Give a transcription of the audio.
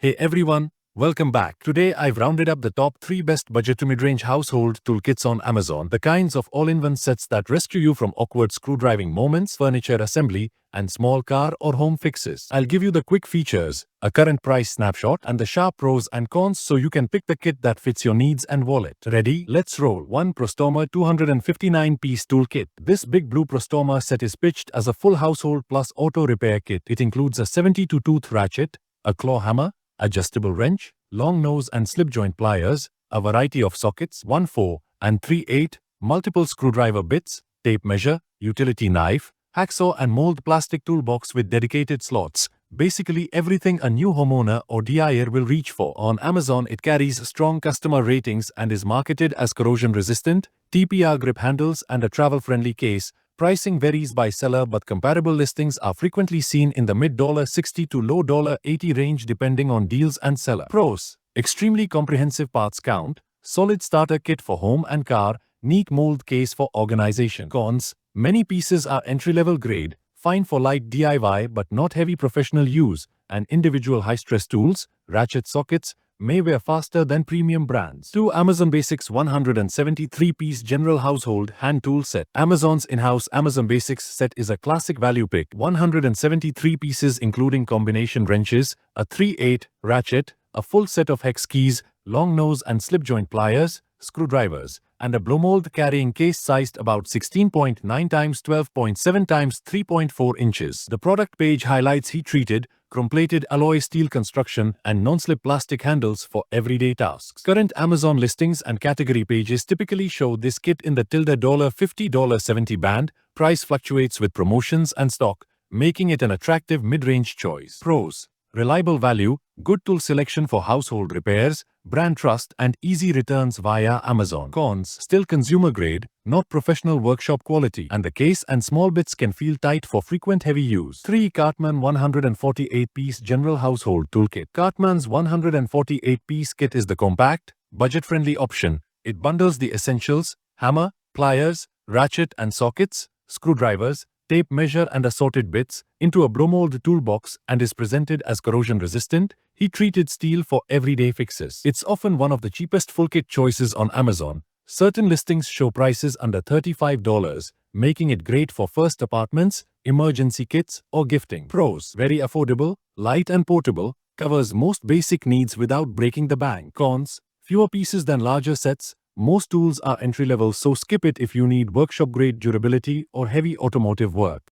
Hey everyone, welcome back. Today I've rounded up the top 3 best budget to mid-range household toolkits on Amazon, the kinds of all-in-one sets that rescue you from awkward screwdriving moments, furniture assembly, and small car or home fixes. I'll give you the quick features, a current price snapshot, and the sharp pros and cons so you can pick the kit that fits your needs and wallet. Ready? Let's roll. 1. Prostormer 259-piece toolkit. This big blue Prostormer set is pitched as a full household plus auto repair kit. It includes a 72-tooth ratchet, a claw hammer, adjustable wrench, long nose and slip joint pliers, a variety of sockets, 1/4 and 3/8, multiple screwdriver bits, tape measure, utility knife, hacksaw and mold plastic toolbox with dedicated slots. Basically everything a new homeowner or DIYer will reach for. On Amazon, it carries strong customer ratings and is marketed as corrosion-resistant, TPR grip handles and a travel-friendly case. Pricing varies by seller, but comparable listings are frequently seen in the mid-$60 to low $80 range depending on deals and seller. Pros: extremely comprehensive parts count, solid starter kit for home and car, neat mold case for organization. Cons: many pieces are entry-level grade, fine for light DIY but not heavy professional use, and individual high-stress tools, ratchet sockets, may wear faster than premium brands. 2. Amazon Basics 173-piece General Household Hand Tool Set. Amazon's in-house Amazon Basics set is a classic value pick. 173 pieces including combination wrenches, a 3/8 ratchet, a full set of hex keys, long nose and slip joint pliers, screwdrivers, and a blow mold carrying case sized about 16.9 x 12.7 x 3.4 inches. The product page highlights heat-treated, chrome-plated alloy steel construction and non-slip plastic handles for everyday tasks. Current Amazon listings and category pages typically show this kit in the $50 to $70 band. Price fluctuates with promotions and stock, making it an attractive mid-range choice. Pros: reliable value, good tool selection for household repairs, brand trust, and easy returns via Amazon. Cons: still consumer grade, not professional workshop quality, and the case and small bits can feel tight for frequent heavy use. 3. CARTMAN 148-piece General Household Toolkit. CARTMAN's 148-piece kit is the compact, budget-friendly option. It bundles the essentials: hammer, pliers, ratchet and sockets, screwdrivers, tape measure and assorted bits into a blow mold toolbox and is presented as corrosion-resistant, heat-treated steel for everyday fixes. It's often one of the cheapest full kit choices on Amazon. Certain listings show prices under $35, making it great for first apartments, emergency kits, or gifting. Pros: very affordable, light and portable, covers most basic needs without breaking the bank. Cons: fewer pieces than larger sets. Most tools are entry-level, so skip it if you need workshop-grade durability or heavy automotive work.